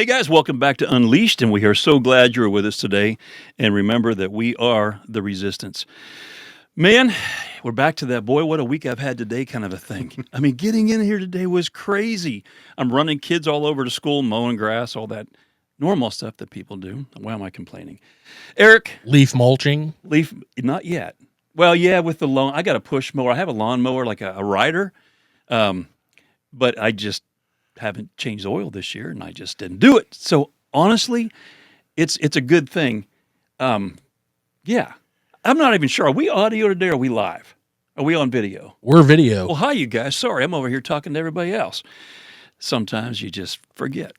Hey guys, welcome back to Unleashed, and we are so glad you're with us today. And remember that we are the resistance. Man, we're back to that, boy, what a week I've had today kind of a thing. I mean, getting in here today was crazy. I'm running kids all over to school, mowing grass, all that normal stuff that people do. Why am I complaining? Eric? Leaf mulching? Not yet. Well, yeah, with the lawn, I got a push mower. I have a lawnmower, like a rider, but I just haven't changed oil this year, and I just didn't do it. So honestly, it's a good thing. Yeah, I'm not even sure. Are we audio today? Or are we live? Are we on video? We're video. Well, hi, you guys. Sorry, I'm over here talking to everybody else. Sometimes you just forget.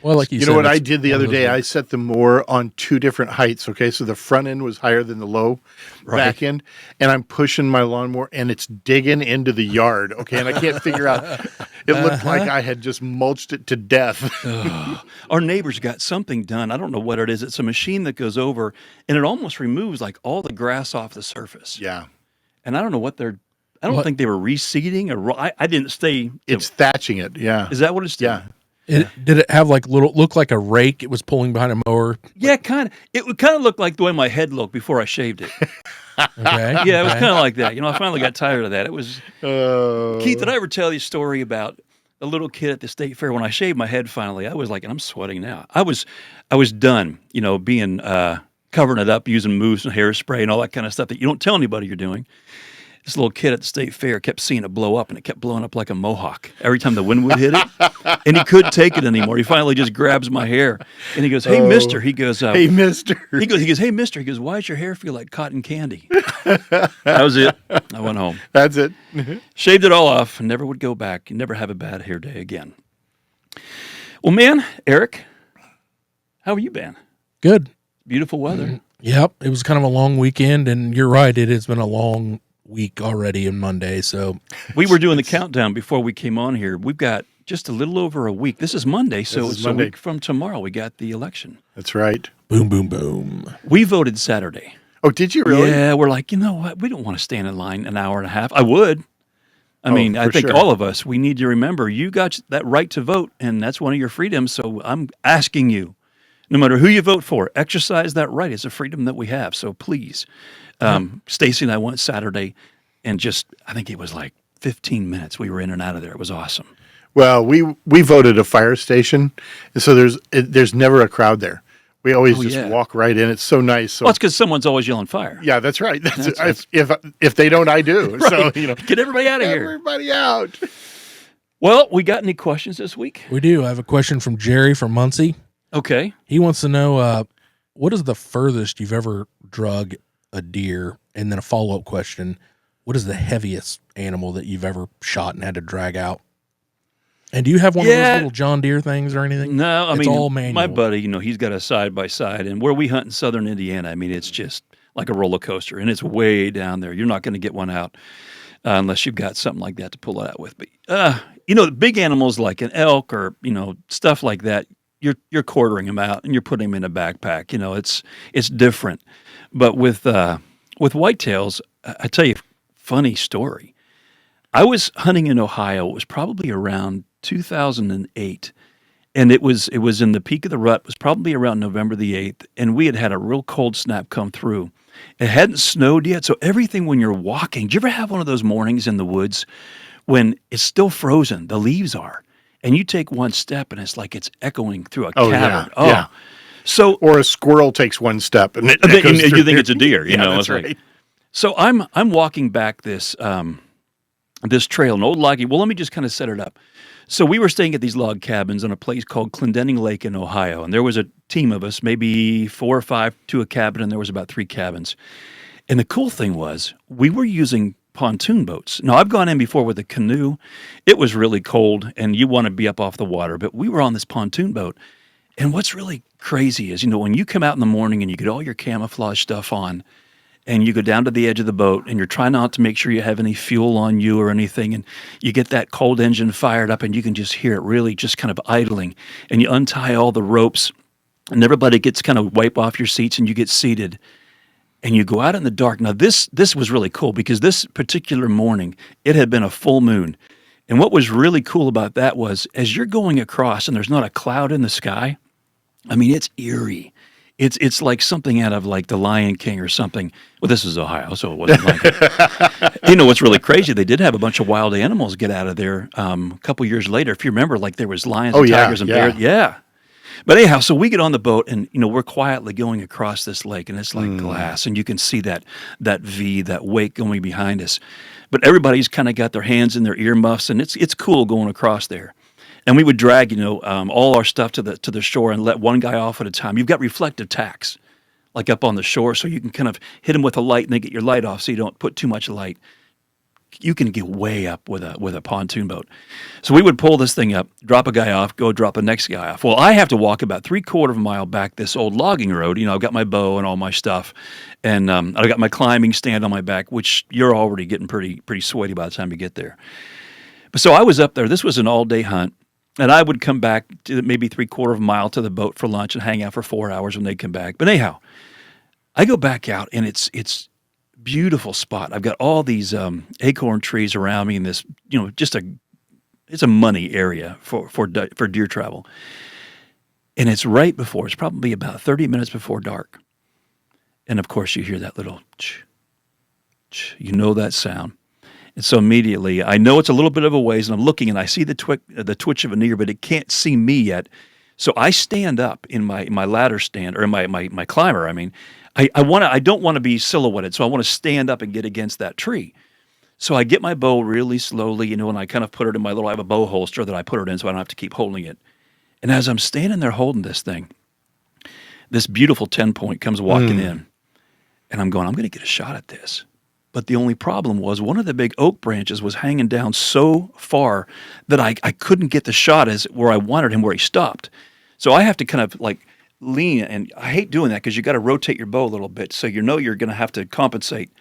Well, like you said, know what I did the other day? I set the mower on two different heights. Okay, so the front end was higher than the low back end, and I'm pushing my lawnmower, and it's digging into the yard. Okay, and I can't figure out. It looked like I had just mulched it to death. Our neighbor's got something done. I don't know what it is. It's a machine that goes over, and it almost removes like all the grass off the surface. Yeah, and I don't know what they're. I don't think they were reseeding or I didn't stay. It's thatching it. Yeah, is that what it's doing? Yeah. Did it have like look like a rake it was pulling behind a mower? Yeah, kind of. It would kind of look like the way my head looked before I shaved it. Okay. Yeah, it was kind of like that. You know, I finally got tired of that. It was. Keith, did I ever tell you a story about a little kid at the state fair when I shaved my head finally? I was like, and I'm sweating now. I was done. You know, being covering it up using mousse and hairspray and all that kind of stuff that you don't tell anybody you're doing. This little kid at the state fair kept seeing it blow up, and it kept blowing up like a mohawk every time the wind would hit it. And he couldn't take it anymore. He finally just grabs my hair, and he goes, "Hey, mister." He goes, "Hey, mister." He goes, "Hey, mister." He goes, "Why does your hair feel like cotton candy?" That was it. I went home. That's it. Shaved it all off, and never would go back, and never have a bad hair day again. Well, man, Eric, how have you been? Good. Beautiful weather. Yep. It was kind of a long weekend, and you're right. It has been a long week already on Monday. So we were doing the countdown before we came on here. We've got just a little over a week. This is Monday, so it's Monday. A week from tomorrow. We got the election. That's right. Boom, boom, boom. We voted Saturday. Oh, did you really? Yeah, we're like, you know what? We don't want to stand in line an hour and a half. I would. I mean, I think all of us, we need to remember you got that right to vote, and that's one of your freedoms. So I'm asking you, no matter who you vote for, exercise that right. It's a freedom that we have. So please. Stacy and I went Saturday, and I think it was like 15 minutes. We were in and out of there. It was awesome. Well, we voted a fire station, and so there's never a crowd there. We always walk right in. It's so nice. So, well, it's because someone's always yelling fire. Yeah, that's right. If they don't, I do. Right. So get everybody out of here. Everybody out. Well, we got any questions this week? We do. I have a question from Jerry from Muncie. Okay. He wants to know what is the furthest you've ever drug a deer, and then a follow-up question: what is the heaviest animal that you've ever shot and had to drag out? And do you have one of those little John Deere things or anything? No, it's all manual. My buddy, he's got a side-by-side, and where we hunt in southern Indiana, I mean, it's just like a roller coaster, and it's way down there. You're not going to get one out unless you've got something like that to pull it out with. But the big animals like an elk or stuff like that, you're quartering them out and you're putting them in a backpack. It's different. But with whitetails, I tell you, funny story. I was hunting in Ohio. It was probably around 2008, and it was in the peak of the rut. It was probably around November the 8th, and we had a real cold snap come through. It hadn't snowed yet, so everything when you're walking, do you ever have one of those mornings in the woods when it's still frozen, the leaves are, and you take one step and it's like it's echoing through a cavern. Yeah. So, or a squirrel takes one step and you think it's a deer. That's right. So I'm walking back this trail, an old loggy. Well, let me just kind of set it up. So we were staying at these log cabins on a place called Clendening Lake in Ohio, and there was a team of us, maybe 4 or 5 to a cabin, and there was about 3 cabins. And the cool thing was we were using pontoon boats. Now, I've gone in before with a canoe. It was really cold, and you want to be up off the water, but we were on this pontoon boat. And what's really crazy is, when you come out in the morning and you get all your camouflage stuff on, and you go down to the edge of the boat, and you're trying not to make sure you have any fuel on you or anything, and you get that cold engine fired up, and you can just hear it really just kind of idling, and you untie all the ropes, and everybody gets kind of wipe off your seats, and you get seated, and you go out in the dark. Now, this was really cool, because this particular morning, it had been a full moon, And what was really cool about that was as you're going across and there's not a cloud in the sky, I mean, it's eerie. It's like something out of like The Lion King or something. Well, this is Ohio, so it wasn't like it. You know what's really crazy? They did have a bunch of wild animals get out of there a couple years later. If you remember, like there was lions and tigers and bears. Yeah. But anyhow, so we get on the boat and we're quietly going across this lake and it's like glass and you can see that V, that wake going behind us. But everybody's kind of got their hands in their earmuffs and it's cool going across there. And we would drag, all our stuff to the shore and let one guy off at a time. You've got reflective tacks, like up on the shore, so you can kind of hit him with a light and then get your light off so you don't put too much light. You can get way up with a pontoon boat. So we would pull this thing up, drop a guy off, go drop the next guy off. Well, I have to walk about 3/4 of a mile back this old logging road. I've got my bow and all my stuff, and I got my climbing stand on my back, which you're already getting pretty sweaty by the time you get there. But so I was up there. This was an all-day hunt. And I would come back to maybe 3/4 of a mile to the boat for lunch and hang out for 4 hours when they'd come back. But anyhow, I go back out and it's beautiful spot. I've got all these acorn trees around me in this, it's a money area for deer travel. And it's it's probably about 30 minutes before dark. And of course you hear that little that sound. And so immediately, I know it's a little bit of a ways, and I'm looking, and I see the twitch of an ear, but it can't see me yet. So I stand up in my ladder stand, or my climber. I mean, I don't want to be silhouetted, so I want to stand up and get against that tree. So I get my bow really slowly, and I kind of put it in I have a bow holster that I put it in so I don't have to keep holding it. And as I'm standing there holding this thing, this beautiful 10-point comes walking in, and I'm going to get a shot at this. But the only problem was one of the big oak branches was hanging down so far that I couldn't get the shot as where I wanted him, where he stopped. So I have to kind of like lean, and I hate doing that because you got to rotate your bow a little bit, so you're going to have to compensate.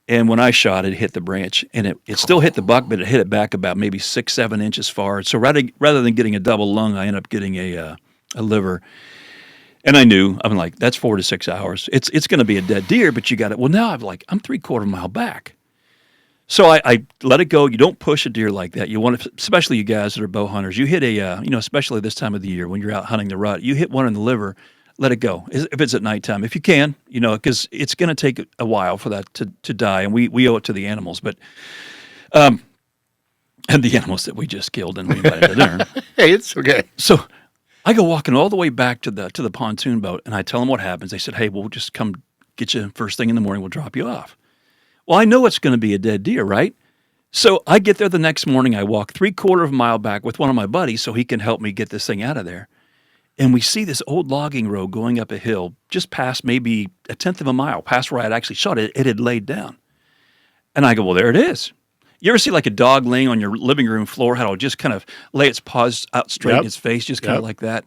And when I shot, it hit the branch, and it still hit the buck, but it hit it back about maybe 6-7 inches far. So rather than getting a double lung, I ended up getting a liver. And I knew, I'm like, that's 4 to 6 hours. It's going to be a dead deer, but you got it. Well, now I'm 3/4 mile back. So I let it go. You don't push a deer like that. You want to, especially you guys that are bow hunters, you hit especially this time of the year when you're out hunting the rut, you hit one in the liver, let it go. If it's at nighttime, if you can, because it's going to take a while for that to die. And we owe it to the animals, but, and the animals that we just killed and we invited to dinner. Hey, it's okay. So I go walking all the way back to the pontoon boat, and I tell them what happens. They said, "Hey, we'll just come get you first thing in the morning. We'll drop you off." Well, I know it's going to be a dead deer, right? So I get there the next morning. I walk 3/4 of a mile back with one of my buddies so he can help me get this thing out of there. And we see this old logging road going up a hill just past maybe 1/10 of a mile, past where I had actually shot it. It had laid down. And I go, well, there it is. You ever see like a dog laying on your living room floor, how it'll just kind of lay its paws out straight in its face, just kind of like that?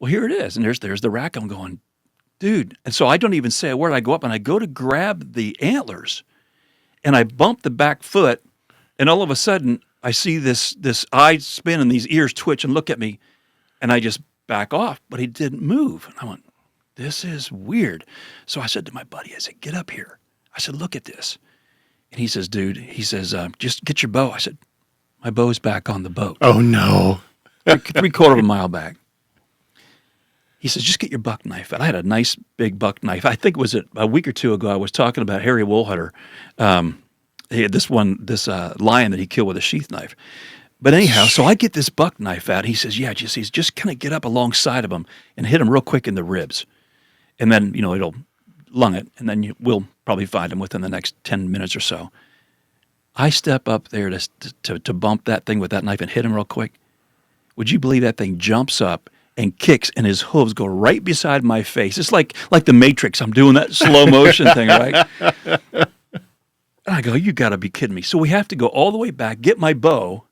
Well, here it is. And there's the rack. I'm going, dude. And so I don't even say a word. I go up and I go to grab the antlers and I bump the back foot. And all of a sudden I see this eye spin and these ears twitch and look at me. And I just back off, but he didn't move. And I went, this is weird. So I said to my buddy, I said, get up here. I said, look at this. And he says, dude, just get your bow. I said, my bow's back on the boat. Oh, no. 3/4 of a mile back. He says, just get your buck knife out. I had a nice big buck knife. I think it was a week or two ago, I was talking about Harry Woolhutter. He had this lion that he killed with a sheath knife. But anyhow, so I get this buck knife out. He says, yeah, just kind of get up alongside of him and hit him real quick in the ribs. And then, it'll lung it, and then we'll probably find him within the next 10 minutes or so. I step up there to bump that thing with that knife and hit him real quick. Would you believe that thing jumps up and kicks, and his hooves go right beside my face? It's like the Matrix. I'm doing that slow motion thing, right? And I go, you got to be kidding me. So we have to go all the way back, get my bow,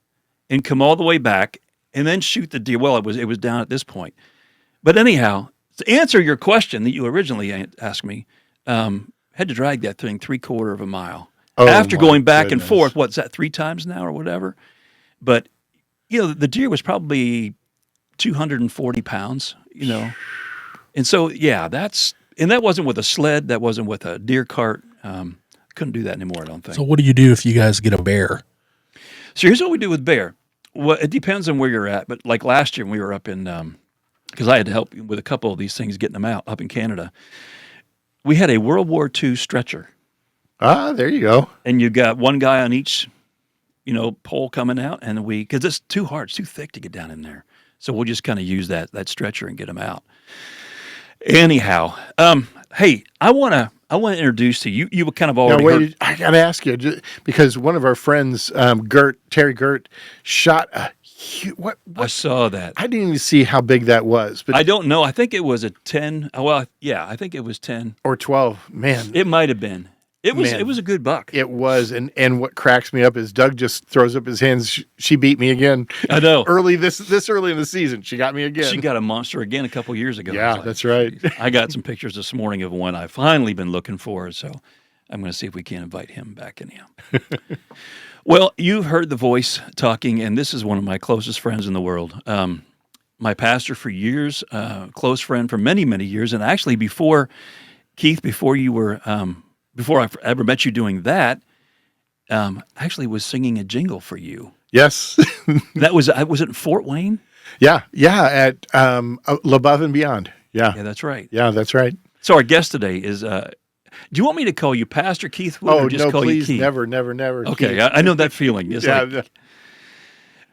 and come all the way back, and then shoot the deer. Well, it was down at this point. But anyhow, to answer your question that you originally asked me, had to drag that thing 3/4 of a mile. After going back and forth, what's that, 3 times now or whatever? But, the deer was probably 240 pounds, And so, yeah, that wasn't with a sled. That wasn't with a deer cart. Couldn't do that anymore, I don't think. So what do you do if you guys get a bear? So here's what we do with bear. Well, it depends on where you're at, but like last year when we were up in, because I had to help with a couple of these things, getting them out up in Canada. We had a World War II stretcher, Ah, there you go. and you got one guy on each, pole coming out, and because it's too hard, it's too thick to get down in there. So we'll just kind of use that stretcher and get them out. Anyhow, hey, I wanna introduce to you. You were kind of Now, already heard. wait, I got to ask you because one of our friends, Terry Gert, shot a what? I saw that. I didn't even see how big that was, but I don't know. I think it was a 10. Well, yeah, I think it was 10. or 12. Man, It might have been. It was. Man. It was a good buck. it was. And what cracks me up is Doug just throws up his hands. She beat me again. I know. Early this early in the season, she got me again. She got a monster again a couple years ago. I Yeah, was like, that's right. "Geez." I got some pictures this morning of one I've finally been looking for. So I'm going to see if we can invite him back in here. Well, you've heard the voice talking, and this is one of my closest friends in the world. My pastor for years, close friend for many, many years, and actually Keith, before you were, before I ever met you doing that, actually was singing a jingle for you. Yes. That was it in Fort Wayne? Yeah. At L'Above and Beyond. Yeah. Yeah, that's right. Yeah, that's right. So our guest today is. Do you want me to call you Pastor Keith Wood Oh, or just no, call please, you Keith? never, never, never. Okay, Keith. I know that feeling. It's Yeah, like,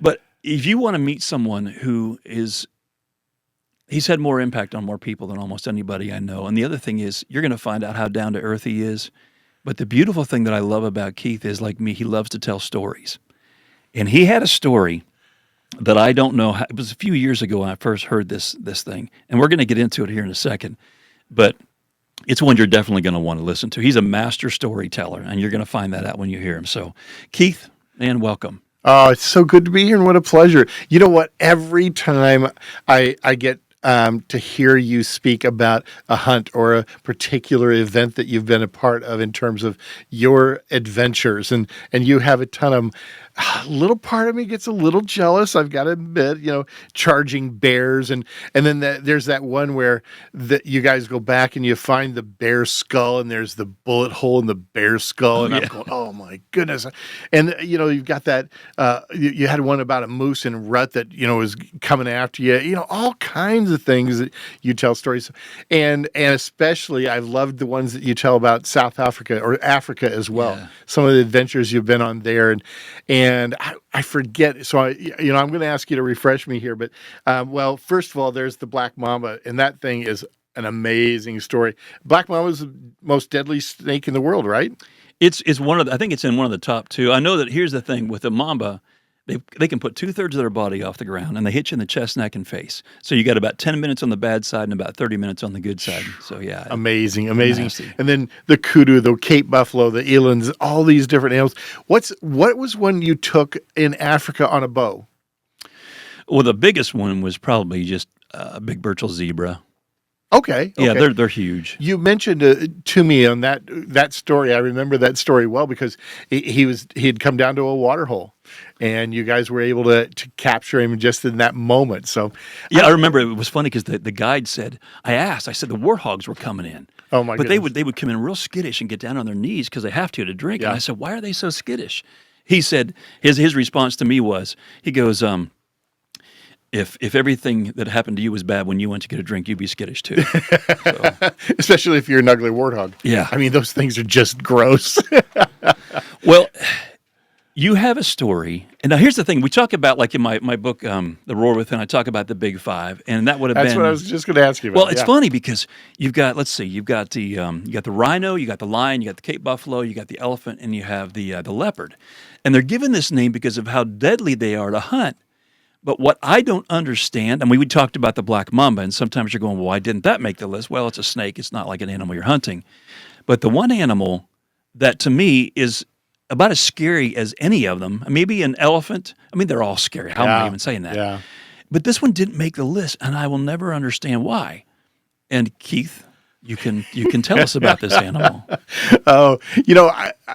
but if you want to meet someone who is, he's had more impact on more people than almost anybody I know. And the other thing is, you're going to find out how down to earth he is. But the beautiful thing that I love about Keith is, like me, he loves to tell stories. And he had a story that I don't know. It was a few years ago when I first heard this thing, and we're going to get into it here in a second. But it's one you're definitely going to want to listen to. He's a master storyteller, and you're going to find that out when you hear him. So, Keith, man, welcome. Oh, it's so good to be here, and what a pleasure. You know what? Every time I get to hear you speak about a hunt or a particular event that you've been a part of in terms of your adventures, and you have a ton of them, a little part of me gets a little jealous, I've got to admit, charging bears. And then there's that one where you guys go back and you find the bear skull and there's the bullet hole in the bear skull. And yeah. I'm going, oh my goodness. And, you've got that, you had one about a moose in rut that, was coming after you, all kinds of things that you tell stories. And especially I loved the ones that you tell about South Africa or Africa as well. Yeah. Some of the adventures you've been on there. And I forget, so I'm going to ask you to refresh me here. But well, first of all, there's the black mamba, and that thing is an amazing story. Black mamba is the most deadly snake in the world, right? It's one of the, I think it's in one of the top two. I know that here's the thing with the mamba, they can put 2/3 of their body off the ground, and they hit you in the chest, neck, and face. So you got about 10 minutes on the bad side and about 30 minutes on the good side. So yeah, Amazing. nasty. And then the kudu, the Cape buffalo, the elands, all these different animals. What was one you took in Africa on a bow? Well, the biggest one was probably just a big Burchell zebra. Okay. Yeah, they're huge. You mentioned to me on that story. I remember that story well because he had come down to a water hole, and you guys were able to capture him just in that moment. So Yeah, I remember it was funny because the guide said, I said the warthogs were coming in. Oh my But goodness. they would come in real skittish and get down on their knees because they have to drink. Yeah. And I said, why are they so skittish? He said his response to me was, he goes, if everything that happened to you was bad when you went to get a drink, you'd be skittish too. So, Especially if you're an ugly warthog. yeah. I mean, those things are just gross. Well, you have a story. And now here's the thing. We talk about, like in my book, The Roar Within, I talk about the Big Five. And that would have That's been. what I was just going to ask you about. Well, it's Yeah. funny because you've got, let's see, you've got the rhino, you got the lion, you got the Cape buffalo, you got the elephant, and you have the leopard. And they're given this name because of how deadly they are to hunt. But what I don't understand, I mean, we talked about the black mamba, and sometimes you're going, well, why didn't that make the list? Well, it's a snake. It's not like an animal you're hunting. But the one animal that to me is about as scary as any of them, maybe an elephant. I mean, they're all scary. How am I even saying that? Yeah. But this one didn't make the list, and I will never understand why. And Keith, You can tell us about this animal. Oh,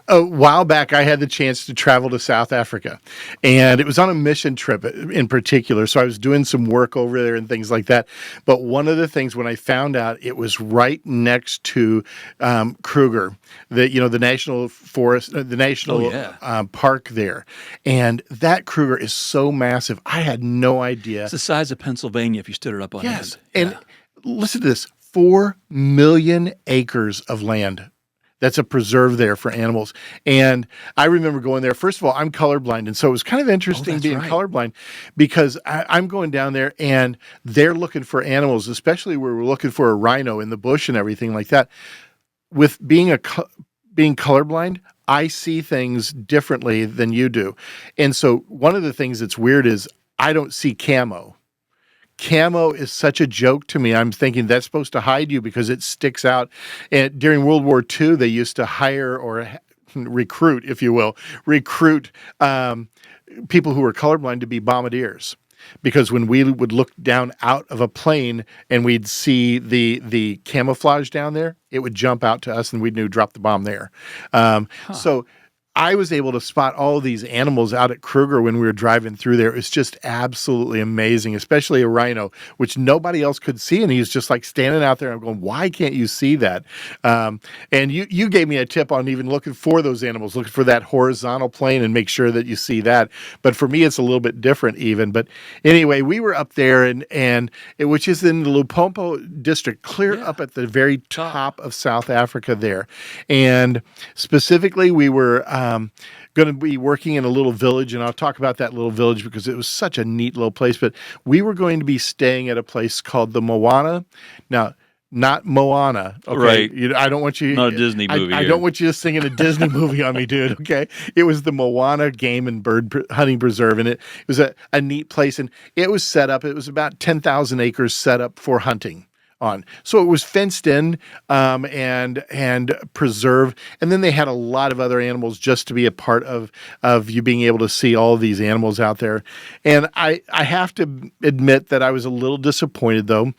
a while back, I had the chance to travel to South Africa, and it was on a mission trip in particular. So I was doing some work over there and things like that. But one of the things when I found out it was right next to Kruger, the national forest, the national park there, and that Kruger is so massive. I had no idea. It's the size of Pennsylvania if you stood it up on Yes, end. and listen to this: 4 million acres of land. That's a preserve there for animals. And I remember going there. First of all, I'm colorblind. And so it was kind of interesting being colorblind because I'm going down there and they're looking for animals, especially where we're looking for a rhino in the bush and everything like that. With being colorblind, I see things differently than you do. And so one of the things that's weird is I don't see camo. Camo is such a joke to me. I'm thinking that's supposed to hide you because it sticks out. And during World War II, they used to hire or recruit, if you will, people who were colorblind to be bombardiers. Because when we would look down out of a plane and we'd see the camouflage down there, it would jump out to us and we'd know drop the bomb there. So I was able to spot all of these animals out at Kruger when we were driving through there. It was just absolutely amazing, especially a rhino, which nobody else could see. And he was just like standing out there. I'm going, why can't you see that? And you gave me a tip on even looking for those animals, looking for that horizontal plane and make sure that you see that. But for me, it's a little bit different even. But anyway, we were up there which is in the Limpopo district, clear up at the very top of South Africa there. And specifically, we were going to be working in a little village, and I'll talk about that little village because it was such a neat little place. But we were going to be staying at a place called the Moana. Now, not Moana, okay? Right. I don't want you... Not a Disney movie. I don't want you singing a Disney movie on me, dude, okay? It was the Moana Game and Bird Hunting Preserve, and it was a neat place, and it was set up. It was about 10,000 acres set up for hunting on. So it was fenced in and preserved. And then they had a lot of other animals just to be a part of you being able to see all of these animals out there. And I have to admit that I was a little disappointed, though.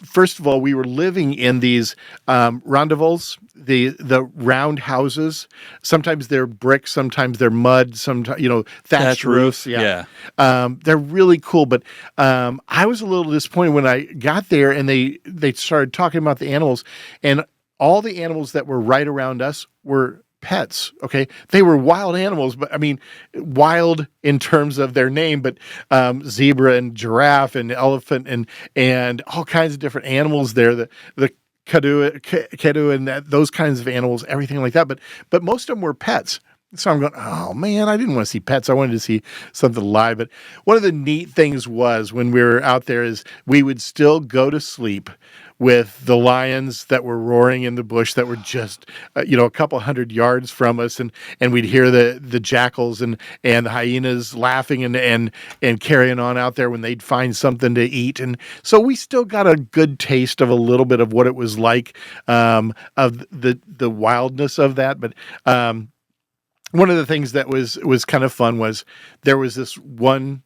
First of all, we were living in these rondavels, the round houses. Sometimes they're brick, sometimes they're mud, sometimes thatched roofs. Yeah. They're really cool, but I was a little disappointed when I got there and they started talking about the animals, and all the animals that were right around us were pets. Okay, they were wild animals, but I mean, wild in terms of their name, but zebra and giraffe and elephant and all kinds of different animals there. The kadu and those kinds of animals, everything like that. But most of them were pets. So I'm going, oh man, I didn't want to see pets. I wanted to see something live. But one of the neat things was when we were out there is we would still go to sleep with the lions that were roaring in the bush that were just, a couple hundred yards from us. And we'd hear the jackals and the hyenas laughing and carrying on out there when they'd find something to eat. And so we still got a good taste of a little bit of what it was like, of the wildness of that. But, one of the things that was kind of fun was there was this one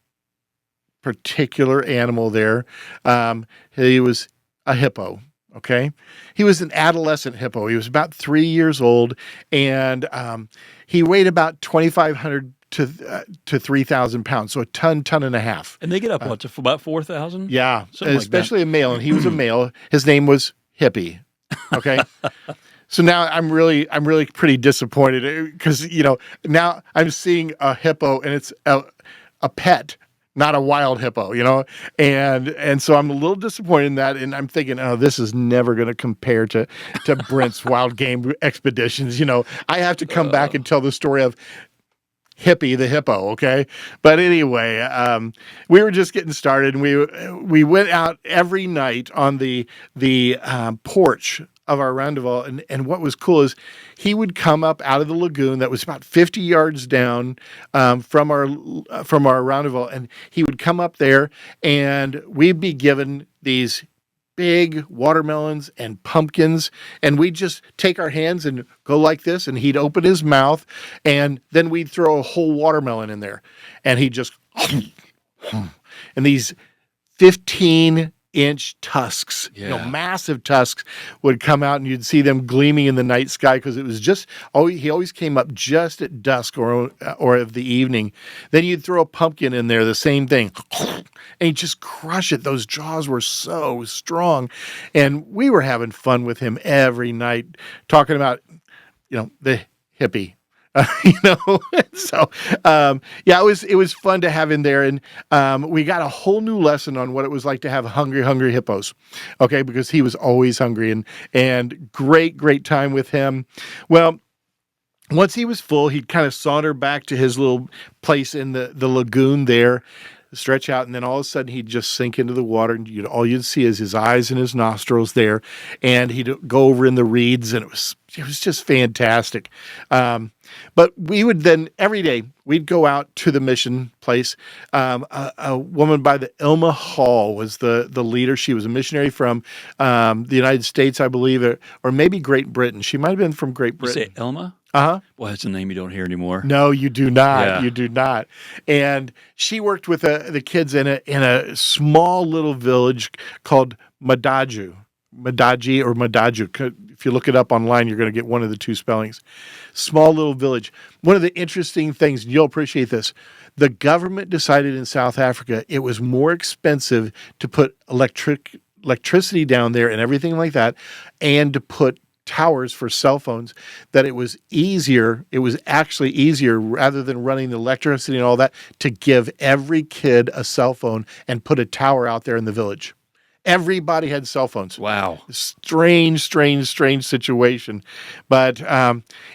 particular animal there. He was a hippo. Okay. He was an adolescent hippo. He was about 3 years old, and he weighed about 2,500 to 3,000 pounds. So a ton and a half. And they get up to about 4,000? Yeah. Something especially a male. And he was a male. His name was Hippie. Okay. So now I'm really pretty disappointed because, now I'm seeing a hippo and it's a pet, not a wild hippo, and so I'm a little disappointed in that. And I'm thinking, oh, this is never going to compare to Brent's wild game expeditions. I have to come back and tell the story of Hippie the hippo, okay? But anyway, we were just getting started, and we went out every night on the porch of our roundabout, and what was cool is he would come up out of the lagoon that was about 50 yards down from our roundabout, and he would come up there, and we'd be given these big watermelons and pumpkins, and we'd just take our hands and go like this, and he'd open his mouth, and then we'd throw a whole watermelon in there, and he'd just and these 15 inch tusks, Yeah. massive tusks would come out, and you'd see them gleaming in the night sky because it was just, he always came up just at dusk or of the evening. Then you'd throw a pumpkin in there, the same thing, and he'd just crush it. Those jaws were so strong, and we were having fun with him every night, talking about, the hippie. So yeah, it was fun to have him there, and we got a whole new lesson on what it was like to have hungry hippos, okay, because he was always hungry, and great time with him. Well, once he was full, he'd kind of saunter back to his little place in the lagoon there, stretch out, and then all of a sudden he'd just sink into the water, and all you'd see is his eyes and his nostrils there, and he'd go over in the reeds, and it was just fantastic. But we would then, every day, we'd go out to the mission place. A woman by the Ilma Hall was the leader. She was a missionary from the United States, I believe, or maybe Great Britain. She might have been from Great You Britain. say Elma? Uh-huh. Boy, that's a name you don't hear anymore. No, you do not. Yeah. You do not. And she worked with the kids in a small little village called Madaji or Madaju. If you look it up online, you're going to get one of the two spellings. Small little village. One of the interesting things, and you'll appreciate this, the government decided in South Africa it was more expensive to put electricity down there and everything like that, and to put towers for cell phones, that it was actually easier, rather than running the electricity and all that, to give every kid a cell phone and put a tower out there in the village. Everybody had cell phones. Wow. Strange situation. But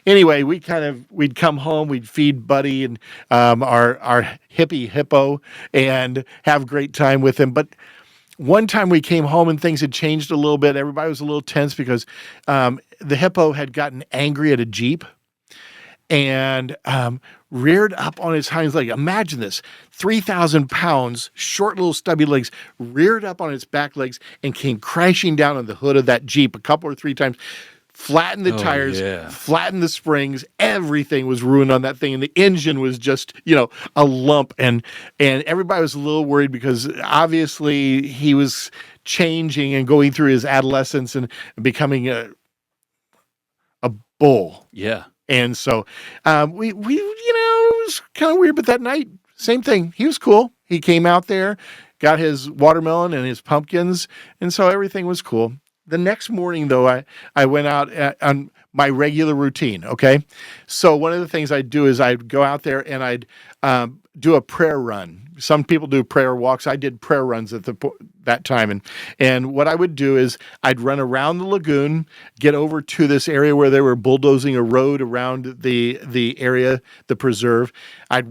anyway, we'd come home, we'd feed Buddy and our hippie hippo and have a great time with him. But one time we came home and things had changed a little bit. Everybody was a little tense because the hippo had gotten angry at a Jeep and reared up on his hind leg. Imagine this, 3,000 pounds, short little stubby legs, reared up on its back legs and came crashing down on the hood of that Jeep a couple or three times, flattened the tires, flattened the springs. Everything was ruined on that thing. And the engine was just, a lump. And everybody was a little worried because obviously he was changing and going through his adolescence and becoming a bull. Yeah. And so we it was kind of weird, but that night, same thing. He was cool. He came out there, got his watermelon and his pumpkins, and so everything was cool. The next morning, though, I went out on my regular routine, okay? So one of the things I'd do is I'd go out there and I'd do a prayer run. Some people do prayer walks. I did prayer runs at that time. And what I would do is I'd run around the lagoon, get over to this area where they were bulldozing a road around the area, the preserve. I'd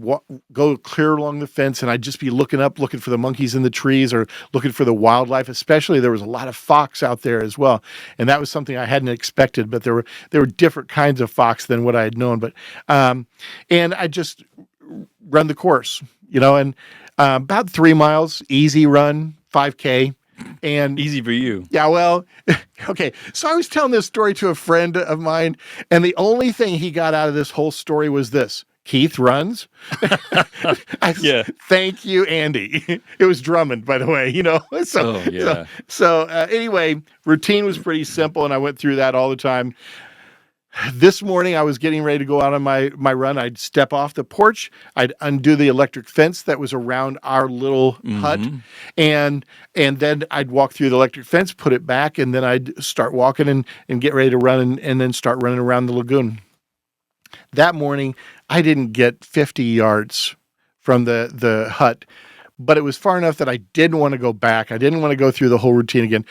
go clear along the fence, and I'd just be looking for the monkeys in the trees or looking for the wildlife. Especially there was a lot of fox out there as well. And that was something I hadn't expected, but there were different kinds of fox than what I had known. But and I just run the course, and about 3 miles, easy run, 5K. And easy for you. Yeah, well, okay. So I was telling this story to a friend of mine, and the only thing he got out of this whole story was this: Keith runs. Yeah. Thank you, Andy. It was Drummond, by the way, So, Oh, yeah. So anyway, routine was pretty simple, and I went through that all the time. This morning, I was getting ready to go out on my run. I'd step off the porch. I'd undo the electric fence that was around our little hut. And then I'd walk through the electric fence, put it back, and then I'd start walking and get ready to run and then start running around the lagoon. That morning, I didn't get 50 yards from the hut, but it was far enough that I didn't want to go back. I didn't want to go through the whole routine again.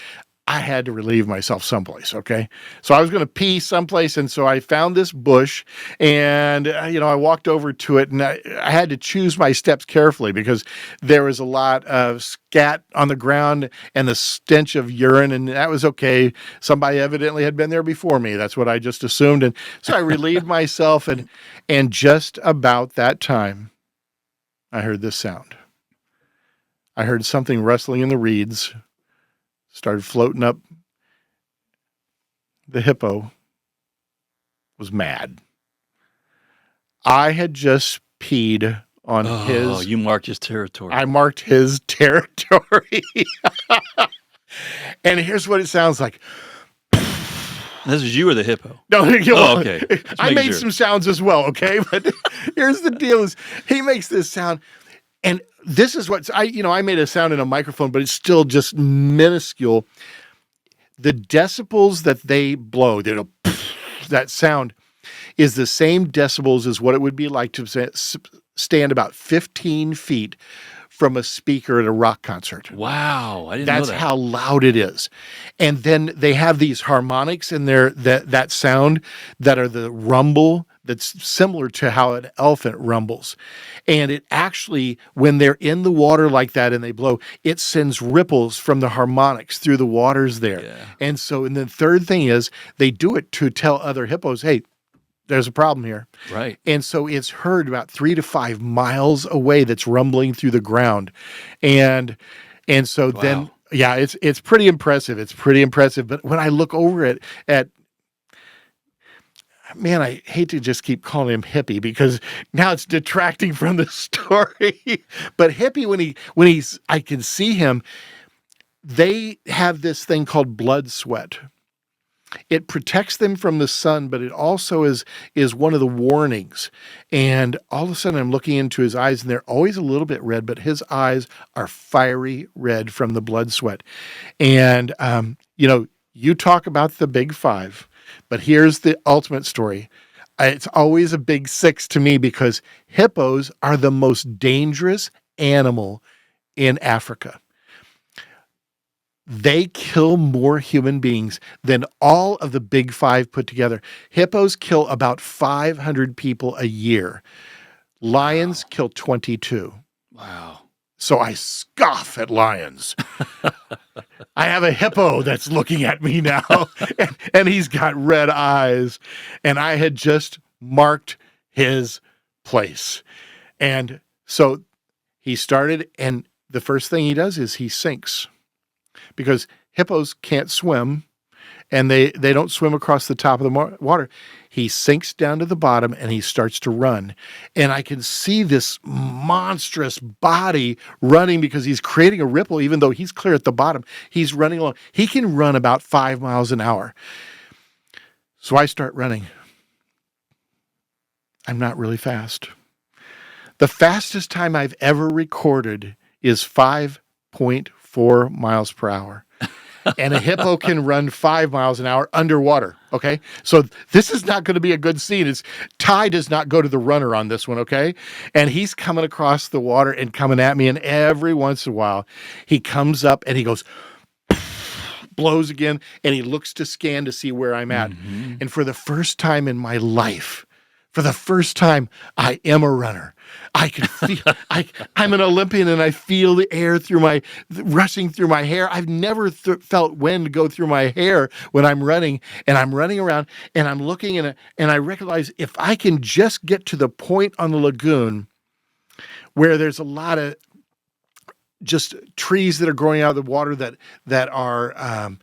I had to relieve myself someplace, okay? So I was going to pee someplace, and so I found this bush, and, I walked over to it, and I had to choose my steps carefully because there was a lot of scat on the ground and the stench of urine, and that was okay. Somebody evidently had been there before me. That's what I just assumed, and so I relieved myself, and just about that time, I heard this sound. I heard something rustling in the reeds, started floating up. The hippo was mad. I had just peed on his... Oh, you marked his territory. I marked his territory. And here's what it sounds like. This is you or the hippo? No, Oh, okay. Just I making made sure. some sounds as well, okay? But here's the deal: is he makes this sound, and this is what I made a sound in a microphone, but it's still just minuscule. The decibels that they blow, that sound, is the same decibels as what it would be like to stand about 15 feet from a speaker at a rock concert. Wow, I didn't know That's that. how loud it is. And then they have these harmonics in there, that sound, that are the rumble that's similar to how an elephant rumbles. And it actually, when they're in the water like that and they blow, it sends ripples from the harmonics through the waters there. Yeah. And the third thing is they do it to tell other hippos, hey, there's a problem here. Right. And so it's heard about 3 to 5 miles away, that's rumbling through the ground. And so then, Wow. yeah, it's pretty impressive. It's pretty impressive. But when I look over at man, I hate to just keep calling him Hippie because now it's detracting from the story. But Hippie, when he's I can see him, they have this thing called blood sweat. It protects them from the sun, but it also is one of the warnings. And all of a sudden I'm looking into his eyes, and they're always a little bit red, but his eyes are fiery red from the blood sweat. And you talk about the big five, but here's the ultimate story. It's always a big six to me because hippos are the most dangerous animal in Africa. They kill more human beings than all of the big five put together. Hippos kill about 500 people a year. Lions kill 22. Wow. So I scoff at lions. I have a hippo that's looking at me now, and he's got red eyes, and I had just marked his place. And so he started, and the first thing he does is he sinks. Because hippos can't swim, and they don't swim across the top of the water. He sinks down to the bottom, and he starts to run. And I can see this monstrous body running because he's creating a ripple, even though he's clear at the bottom. He's running along. He can run about 5 miles an hour. So I start running. I'm not really fast. The fastest time I've ever recorded is 5.4 miles per hour. And a hippo can run 5 miles an hour underwater. Okay. So this is not going to be a good scene. Ty does not go to the runner on this one. Okay. And he's coming across the water and coming at me. And every once in a while he comes up and he goes, blows again. And he looks to scan to see where I'm at. Mm-hmm. And for the first time in my life, I am a runner. I can feel, I'm an Olympian, and I feel the air rushing through my hair. I've never felt wind go through my hair when I'm running, and I'm running around, and I'm looking, and I recognize if I can just get to the point on the lagoon where there's a lot of just trees that are growing out of the water that are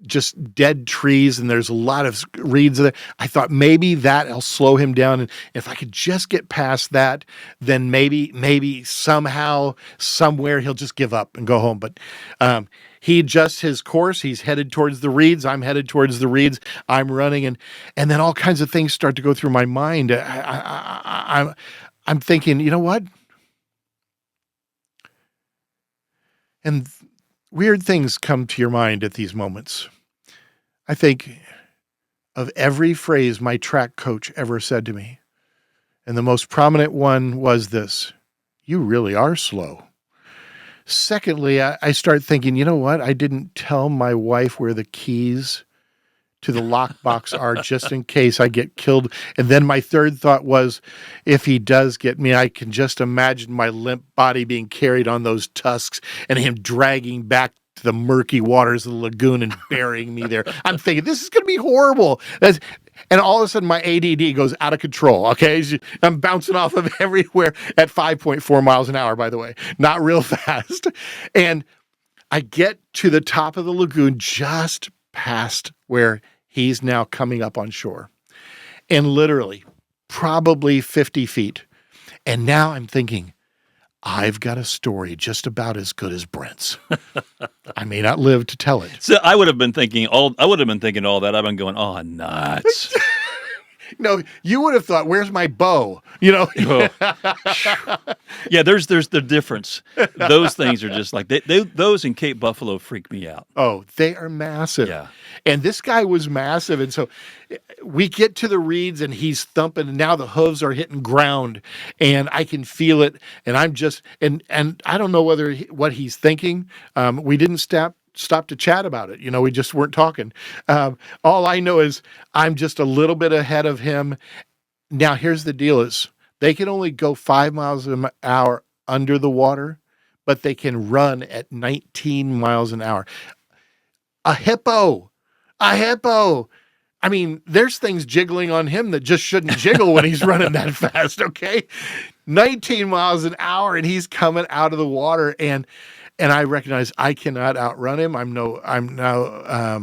just dead trees, and there's a lot of reeds there. I thought maybe that'll slow him down, and if I could just get past that, then maybe somehow, somewhere he'll just give up and go home. But he adjusts his course. He's headed towards the reeds. I'm headed towards the reeds. I'm running, and then all kinds of things start to go through my mind. I'm thinking, you know what? And weird things come to your mind at these moments. I think of every phrase my track coach ever said to me. And the most prominent one was this: you really are slow. Secondly, I start thinking, you know what? I didn't tell my wife where the keys to the lockbox are just in case I get killed. And then my third thought was, if he does get me, I can just imagine my limp body being carried on those tusks and him dragging back to the murky waters of the lagoon and burying me there. I'm thinking, this is going to be horrible. And all of a sudden, my ADD goes out of control, okay? I'm bouncing off of everywhere at 5.4 miles an hour, by the way. Not real fast. And I get to the top of the lagoon just past where he's now coming up on shore. And literally, probably 50 feet. And now I'm thinking, I've got a story just about as good as Brent's. I may not live to tell it. So I would have been thinking all that. I've been going, oh, nuts. No, you would have thought, where's my bow? You know? Oh. Yeah, there's the difference. Those things are just like those in Cape Buffalo freak me out. Oh, they are massive. Yeah. And this guy was massive. And so we get to the reeds and he's thumping, and now the hooves are hitting ground and I can feel it. And I'm just, and I don't know what he's thinking. We didn't stop to chat about it. You know, we just weren't talking. All I know is I'm just a little bit ahead of him. Now, here's the deal is they can only go 5 miles an hour under the water, but they can run at 19 miles an hour. A hippo. I mean, there's things jiggling on him that just shouldn't jiggle when he's running that fast, okay? 19 miles an hour, and he's coming out of the water, and I recognize I cannot outrun him. I'm now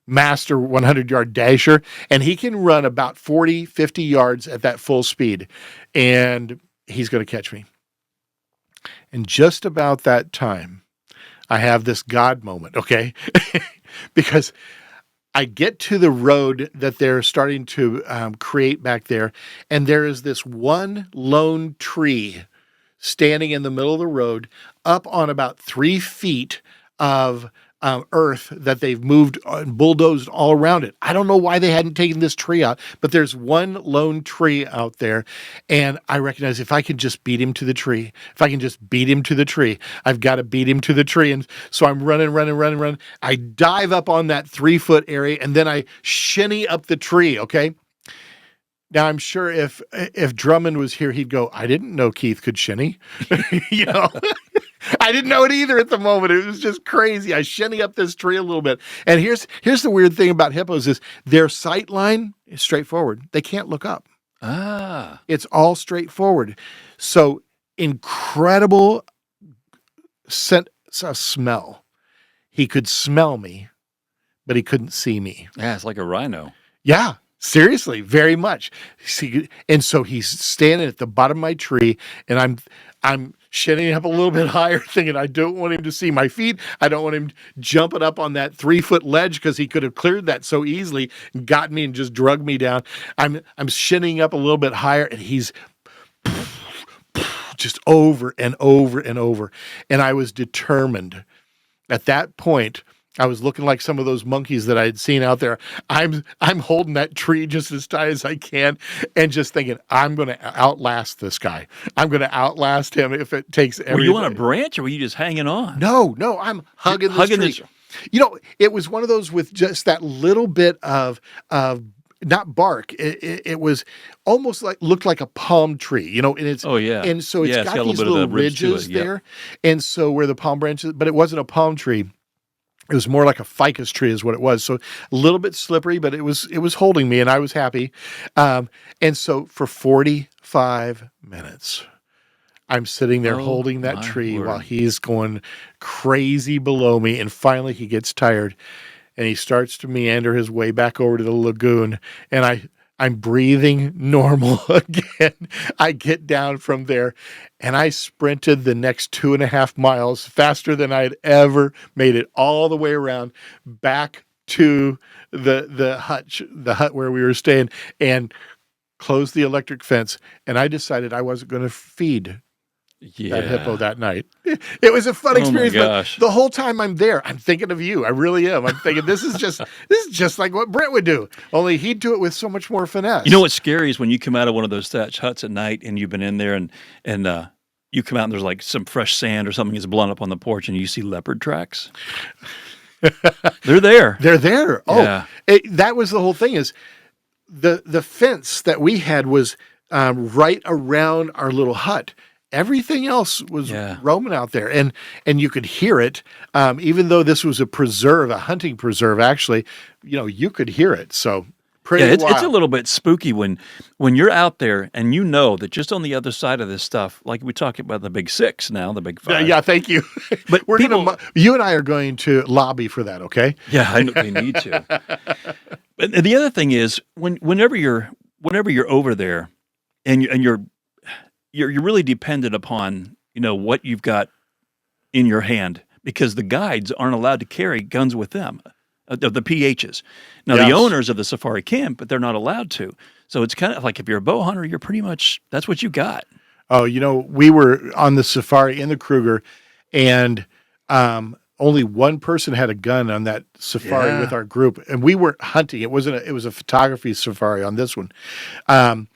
master 100-yard dasher, and he can run about 40, 50 yards at that full speed, and he's going to catch me. And just about that time, I have this God moment, okay? Because I get to the road that they're starting to create back there, and there is this one lone tree standing in the middle of the road up on about 3 feet of earth that they've moved and bulldozed all around it. I don't know why they hadn't taken this tree out, but there's one lone tree out there, and I recognize if I can just beat him to the tree, I've got to beat him to the tree. And so I'm running. I dive up on that 3-foot area, and then I shinny up the tree, okay? Now, I'm sure if Drummond was here, he'd go, I didn't know Keith could shinny. You know, I didn't know it either at the moment. It was just crazy. I shinny up this tree a little bit. And here's the weird thing about hippos is their sight line is straightforward. They can't look up. Ah. It's all straightforward. So incredible sense of smell. He could smell me, but he couldn't see me. Yeah, it's like a rhino. Yeah. Seriously, very much. See, and so he's standing at the bottom of my tree, and I'm shinning up a little bit higher, thinking I don't want him to see my feet. I don't want him jumping up on that 3-foot ledge because he could have cleared that so easily and got me and just drug me down. I'm shinning up a little bit higher, and he's just over and over and over. And I was determined. At that point, I was looking like some of those monkeys that I had seen out there. I'm holding that tree just as tight as I can and just thinking, I'm going to outlast this guy. I'm going to outlast him if it takes everything. Were you on a branch or were you just hanging on? No, I'm hugging this tree. You know, it was one of those with just that little bit of not bark. It was almost looked like a palm tree, you know, and it's, oh yeah. And so it's got these little ridges there. And so where the palm branches, but it wasn't a palm tree. It was more like a ficus tree is what it was. So a little bit slippery, but it was holding me and I was happy. And so for 45 minutes, I'm sitting there holding that tree while he's going crazy below me. And finally he gets tired and he starts to meander his way back over to the lagoon. And I'm breathing normal again. I get down from there and I sprinted the next 2.5 miles faster than I'd ever made it all the way around back to the hut where we were staying and closed the electric fence. And I decided I wasn't going to feed that hippo that night. It was a fun experience. But the whole time I'm there, I'm thinking of you. I really am. I'm thinking this is just like what Brent would do. Only he'd do it with so much more finesse. You know what's scary is when you come out of one of those thatch huts at night and you've been in there and you come out and there's like some fresh sand or something is blown up on the porch and you see leopard tracks. They're there. They're there. Oh, yeah. That was the whole thing is the fence that we had was right around our little hut. Everything else was roaming out there, and you could hear it. Even though this was a preserve, a hunting preserve, actually, you know, you could hear it. So pretty wild. It's a little bit spooky when you're out there and you know that just on the other side of this stuff, like we talk about the big 6 now, the big 5. Yeah, thank you. But you and I are going to lobby for that, okay? Yeah, I know we need to. But the other thing is whenever you're over there and you're you're really dependent upon, what you've got in your hand because the guides aren't allowed to carry guns with them, the PHs. Now, the Yes. owners of the safari can, but they're not allowed to. So it's kind of like if you're a bow hunter, you're pretty much, that's what you got. Oh, we were on the safari in the Kruger, and only one person had a gun on that safari Yeah. with our group, and we weren't hunting. It was a photography safari on this one. And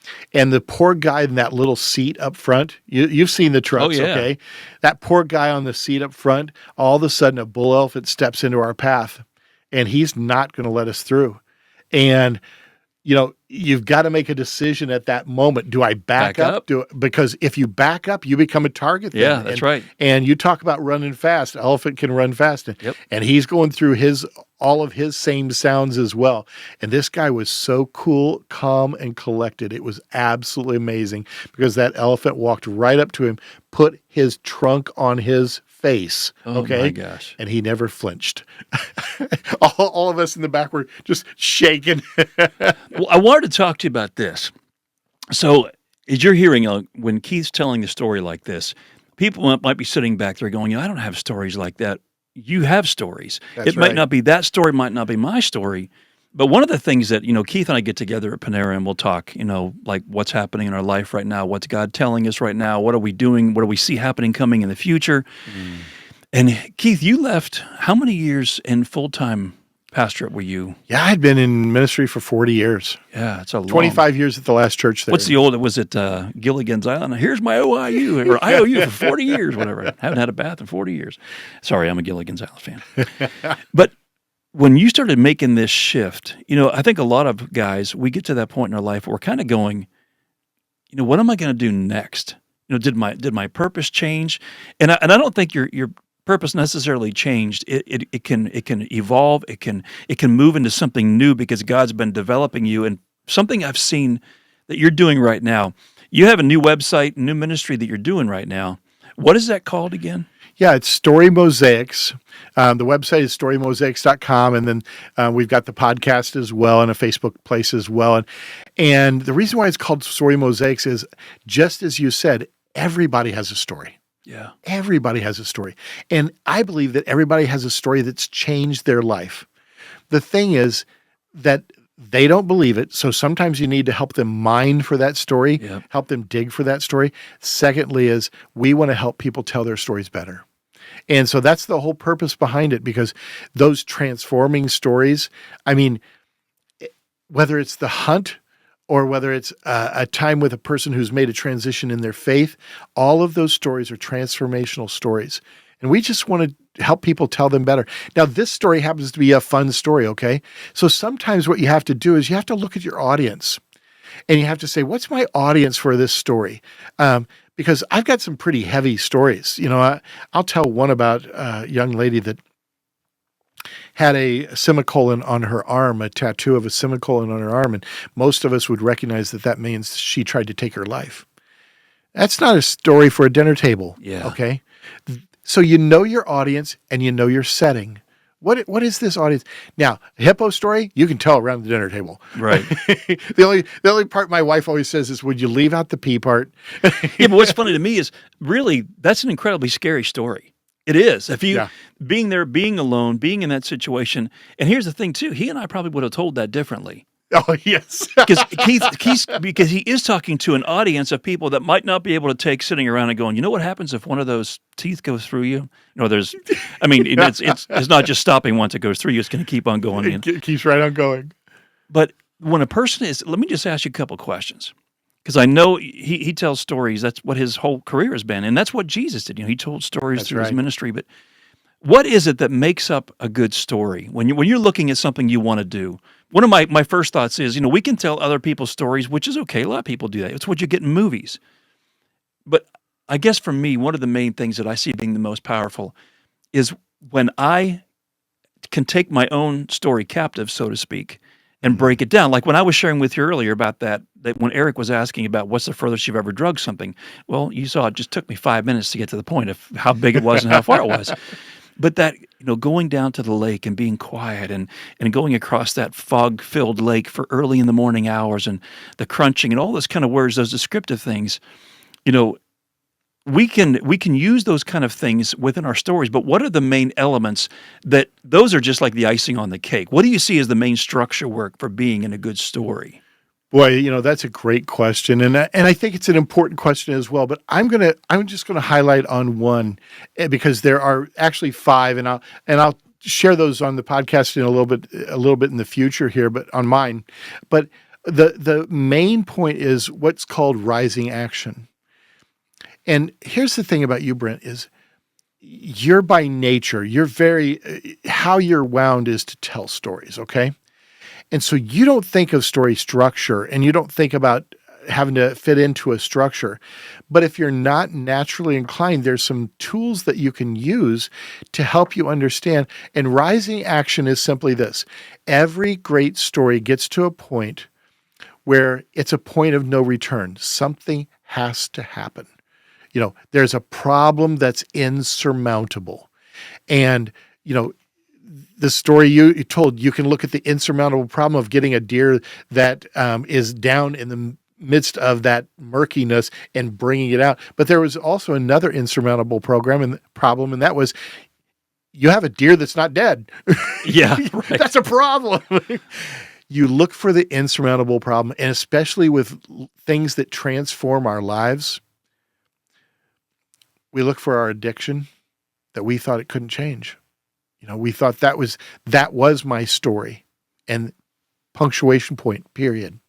the poor guy in that little seat up front, you've seen the trucks, Oh, yeah. okay? That poor guy on the seat up front, all of a sudden a bull elephant steps into our path, and he's not going to let us through. And you've got to make a decision at that moment. Do I back up? Because if you back up, you become a target. Then. Yeah, that's right. And you talk about running fast. Elephant can run fast. Yep. And he's going through all of his same sounds as well. And this guy was so cool, calm, and collected. It was absolutely amazing because that elephant walked right up to him, put his trunk on his face. Oh, okay? my gosh. And he never flinched. all of us in the back were just shaking. Well, I wanted to talk to you about this. So, as you're hearing, when Keith's telling the story like this, people might be sitting back there going, I don't have stories like that. You have stories. That's It might right. not be that story, might not be my story. But one of the things that, Keith and I get together at Panera and we'll talk, like what's happening in our life right now, what's God telling us right now, what are we doing, what do we see happening coming in the future? And Keith, you left, how many years in full-time pastorate were you? Yeah, I'd been in ministry for 40 years. Yeah, it's a long 25 years at the last church there. What's the old, was it Gilligan's Island? Here's my OIU, or IOU for 40 years, whatever. Haven't had a bath in 40 years. Sorry, I'm a Gilligan's Island fan. But when you started making this shift, I think a lot of guys, we get to that point in our life where we're kind of going, what am I going to do next? Did my purpose change? And I don't think your purpose necessarily changed. It can evolve. It can move into something new because God's been developing you. And something I've seen that you're doing right now, you have a new website, new ministry that you're doing right now. What is that called again? Yeah, it's Story Mosaics. The website is storymosaics.com. And then we've got the podcast as well and a Facebook place as well. And the reason why it's called Story Mosaics is just as you said, everybody has a story. Yeah. Everybody has a story. And I believe that everybody has a story that's changed their life. The thing is that they don't believe it. So sometimes you need to help them mine for that story, Yep. help them dig for that story. Secondly is we want to help people tell their stories better. And so that's the whole purpose behind it, because those transforming stories, I mean, whether it's the hunt or whether it's a time with a person who's made a transition in their faith, all of those stories are transformational stories. And we just want to help people tell them better. Now, this story happens to be a fun story, okay? So sometimes what you have to do is you have to look at your audience and you have to say, what's my audience for this story? Because I've got some pretty heavy stories. I'll tell one about a young lady that had a semicolon on her arm, a tattoo of a semicolon on her arm, and most of us would recognize that means she tried to take her life. That's not a story for a dinner table, Yeah. okay? So you know your audience and you know your setting. What is this audience? Now, a hippo story, you can tell around the dinner table. Right. The only part my wife always says is, would you leave out the pee part? Yeah, but what's funny to me is really that's an incredibly scary story. It is. If you Yeah. being there, being alone, being in that situation, and here's the thing too, he and I probably would have told that differently. Oh, yes. Because because he is talking to an audience of people that might not be able to take sitting around and going, what happens if one of those teeth goes through you? It's not just stopping once it goes through you, it's going to keep on going. It keeps right on going. But when a person is, let me just ask you a couple questions. Because I know he tells stories. That's what his whole career has been. And that's what Jesus did. He told stories That's through his right. ministry. But what is it that makes up a good story? When you're looking at something you want to do, one of my first thoughts is, we can tell other people's stories, which is okay. A lot of people do that. It's what you get in movies. But I guess for me, one of the main things that I see being the most powerful is when I can take my own story captive, so to speak, and break it down. Like when I was sharing with you earlier about that when Eric was asking about what's the furthest you've ever drugged something, well, you saw it just took me 5 minutes to get to the point of how big it was and how far it was. But that, going down to the lake and being quiet and going across that fog-filled lake for early in the morning hours and the crunching and all those kind of words, those descriptive things, you know, we can use those kind of things within our stories, but what are the main elements that those are just like the icing on the cake? What do you see as the main structure work for being in a good story? Boy, that's a great question, and I think it's an important question as well. But I'm just gonna highlight on one because there are actually five, and I'll share those on the podcast in a little bit in the future here, but on mine. But the main point is what's called rising action. And here's the thing about you, Brent, is you're by nature, you're very how you're wound is to tell stories, okay? And so you don't think of story structure and you don't think about having to fit into a structure. But if you're not naturally inclined, there's some tools that you can use to help you understand. And rising action is simply this. Every great story gets to a point where it's a point of no return. Something has to happen. There's a problem that's insurmountable. And, the story you told, you can look at the insurmountable problem of getting a deer that is down in the midst of that murkiness and bringing it out. But there was also another insurmountable problem, and that was you have a deer that's not dead. Yeah, right. That's a problem. You look for the insurmountable problem, and especially with things that transform our lives, we look for our addiction that we thought it couldn't change. We thought that was my story, and punctuation point, period.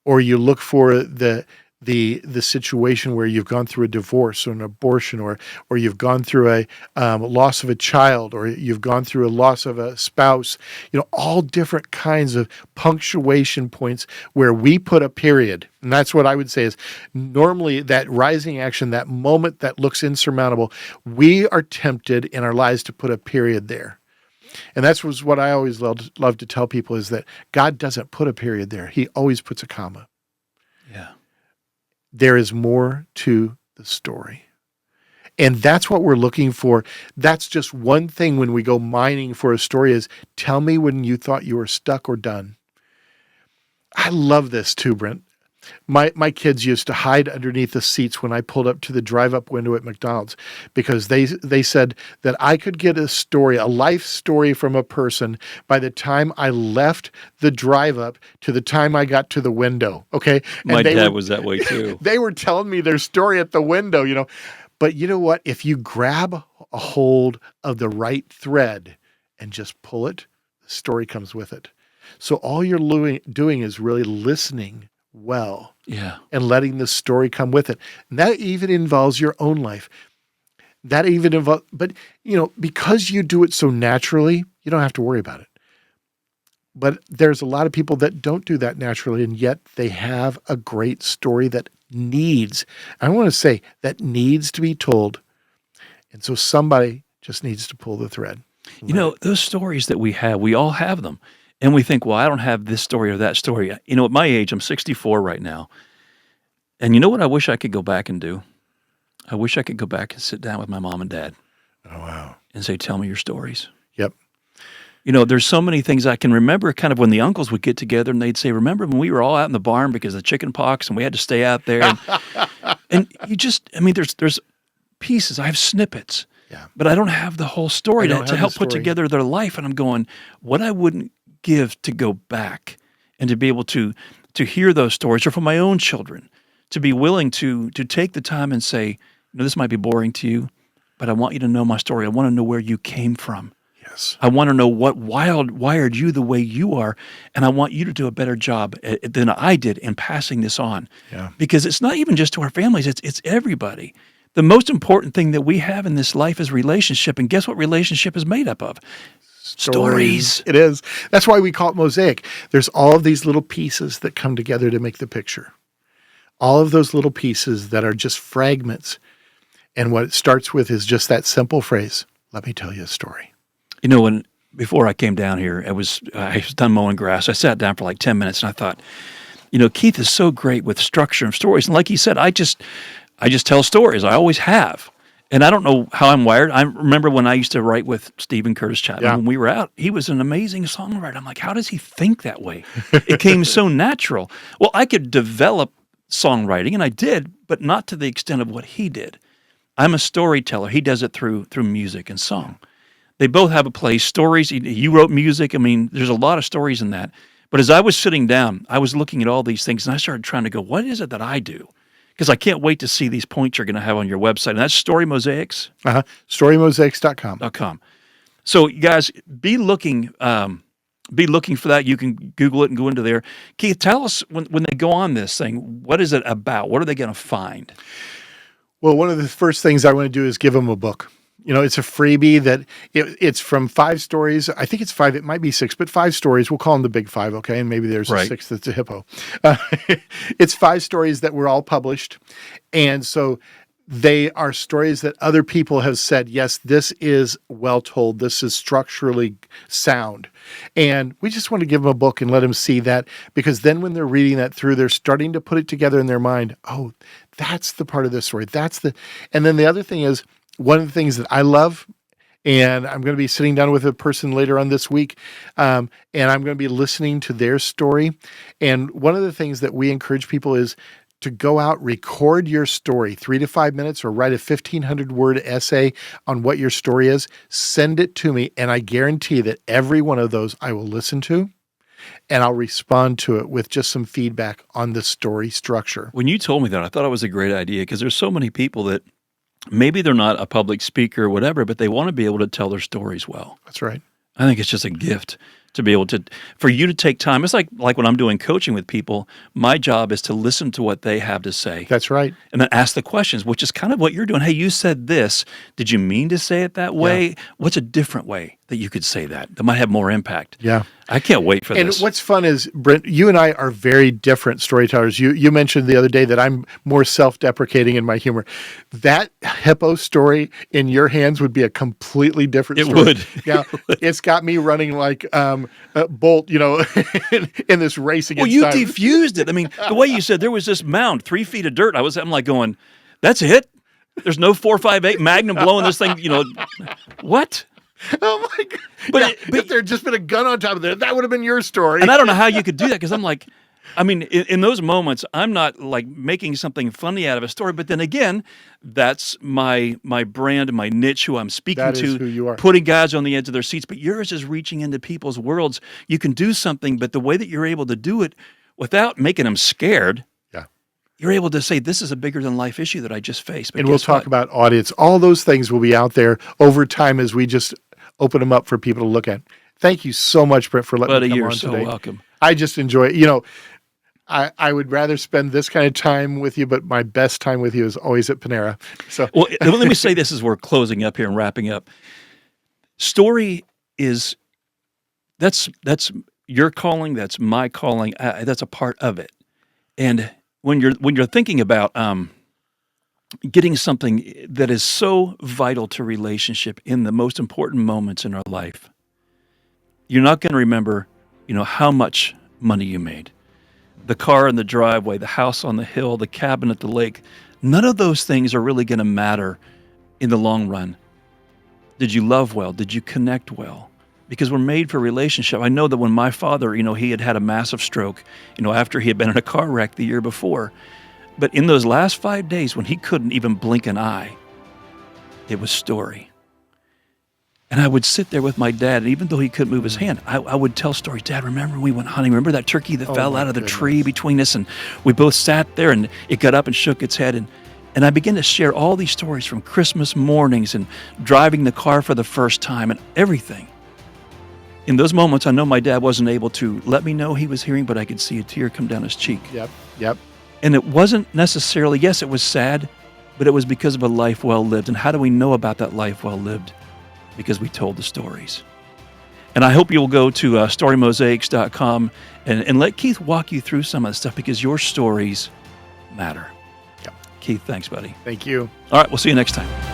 Or you look for the situation where you've gone through a divorce or an abortion, or you've gone through a loss of a child, or you've gone through a loss of a spouse. All different kinds of punctuation points where we put a period. And that's what I would say is normally that rising action, that moment that looks insurmountable, we are tempted in our lives to put a period there. And that's what I always love to tell people is that God doesn't put a period there. He always puts a comma. Yeah. There is more to the story. And that's what we're looking for. That's just one thing when we go mining for a story is tell me when you thought you were stuck or done. I love this too, Brent. My kids used to hide underneath the seats when I pulled up to the drive-up window at McDonald's because they said that I could get a life story from a person by the time I left the drive-up to the time I got to the window, okay? And My dad was that way too. They were telling me their story at the window, But you know what? If you grab a hold of the right thread and just pull it, the story comes with it. So all you're doing is really listening well. Yeah. And letting the story come with it. And that even involves your own life. But because you do it so naturally, you don't have to worry about it. But there's a lot of people that don't do that naturally, and yet they have a great story that needs to be told. And so somebody just needs to pull the thread. Those stories that we all have them. And we think, well, I don't have this story or that story. At my age, I'm 64 right now. And you know what I wish I could go back and do? I wish I could go back and sit down with my mom and dad. Oh, wow. And say, tell me your stories. Yep. There's so many things I can remember kind of when the uncles would get together and they'd say, remember when we were all out in the barn because of chicken pox and we had to stay out there? And there's pieces. I have snippets. Yeah. But I don't have the whole story to help put together their life. And I'm going, what I wouldn't give to go back and to be able to hear those stories, or for my own children, to be willing to take the time and say, this might be boring to you, but I want you to know my story. I want to know where you came from. Yes. I want to know what wired you the way you are, and I want you to do a better job than I did in passing this on. Yeah. Because it's not even just to our families, it's everybody. The most important thing that we have in this life is relationship, and guess what relationship is made up of? Stories. It is. That's why we call it mosaic. There's all of these little pieces that come together to make the picture. All of those little pieces that are just fragments. And what it starts with is just that simple phrase, let me tell you a story. Before I came down here, I was done mowing grass. I sat down for like 10 minutes and I thought, Keith is so great with structure and stories. And like he said, I just tell stories. I always have. And I don't know how I'm wired. I remember when I used to write with Stephen Curtis Chapman, when we were out, he was an amazing songwriter. I'm like, how does he think that way? It came so natural. Well, I could develop songwriting, and I did, but not to the extent of what he did. I'm a storyteller. He does it through music and song. They both have a place. Stories, you wrote music. I mean, there's a lot of stories in that. But as I was sitting down, I was looking at all these things, and I started trying to go, what is it that I do? Because I can't wait to see these points you're going to have on your website. And that's Story Mosaics? Storymosaics.com. So, you guys, be looking for that. You can Google it and go into there. Keith, tell us when they go on this thing, what is it about? What are they going to find? Well, one of the first things I want to do is give them a book. It's a freebie that it's from 5 stories. I think it's 5. It might be 6, but 5 stories. We'll call them the big 5, okay? And maybe there's a 6th that's a hippo. It's 5 stories that were all published. And so they are stories that other people have said, yes, this is well told. This is structurally sound. And we just want to give them a book and let them see that, because then when they're reading that through, they're starting to put it together in their mind. Oh, that's the part of this story. And then the other thing is, one of the things that I love, and I'm going to be sitting down with a person later on this week, and I'm going to be listening to their story. And one of the things that we encourage people is to go out, record your story, 3 to 5 minutes, or write a 1,500-word essay on what your story is. Send it to me, and I guarantee that every one of those I will listen to, and I'll respond to it with just some feedback on the story structure. When you told me that, I thought it was a great idea, because there's so many people that maybe they're not a public speaker or whatever, but they want to be able to tell their stories well. That's right. I think it's just a gift to be able to, for you to take time. It's like when I'm doing coaching with people, my job is to listen to what they have to say. That's right. And then ask the questions, which is kind of what you're doing. Hey, you said this. Did you mean to say it that way? Yeah. What's a different way that you could say that might have more impact? Yeah. I can't wait for this. And what's fun is, Brent, you and I are very different storytellers. You mentioned the other day that I'm more self-deprecating in my humor. That hippo story in your hands would be a completely different story. It would. Yeah, it's got me running like Bolt, in this race against time. Well, you time. defused it. I mean, the way you said there was this mound, 3 feet of dirt. I'm like going, that's it? There's no 4.58 Magnum blowing this thing, what? Oh my God. But if there'd just been a gun on top of there, that would have been your story. And I don't know how you could do that, because I'm like, in those moments, I'm not like making something funny out of a story. But then again, that's my brand, my niche, who I'm speaking that to, is who you are. Putting guys on the edge of their seats. But yours is reaching into people's worlds. You can do something, but the way that you're able to do it without making them scared, you're able to say, this is a bigger than life issue that I just faced. But and we'll talk about audience. All those things will be out there over time as we just open them up for people to look at. Thank you so much, Brent, for letting me come on today. You're so welcome. I just enjoy it. I would rather spend this kind of time with you, but my best time with you is always at Panera. So, well, let me say this as we're closing up here and wrapping up. Story is, that's your calling. That's my calling. That's a part of it. And when you're thinking about getting something that is so vital to relationship in the most important moments in our life, you're not going to remember, how much money you made, the car in the driveway, the house on the hill, the cabin at the lake. None of those things are really going to matter in the long run. Did you love well? Did you connect well? Because we're made for relationship. I know that when my father, he had a massive stroke, after he had been in a car wreck the year before. But in those last 5 days when he couldn't even blink an eye, it was story. And I would sit there with my dad, and even though he couldn't move his hand, I would tell stories. Dad, remember we went hunting? Remember that turkey that fell out of the tree between us? And we both sat there, and it got up and shook its head. And I began to share all these stories from Christmas mornings and driving the car for the first time and everything. In those moments, I know my dad wasn't able to let me know he was hearing, but I could see a tear come down his cheek. Yep. And it wasn't necessarily, yes, it was sad, but it was because of a life well lived. And how do we know about that life well lived? Because we told the stories. And I hope you'll go to storymosaics.com and let Keith walk you through some of the stuff, because your stories matter. Yep. Keith, thanks, buddy. Thank you. All right, we'll see you next time.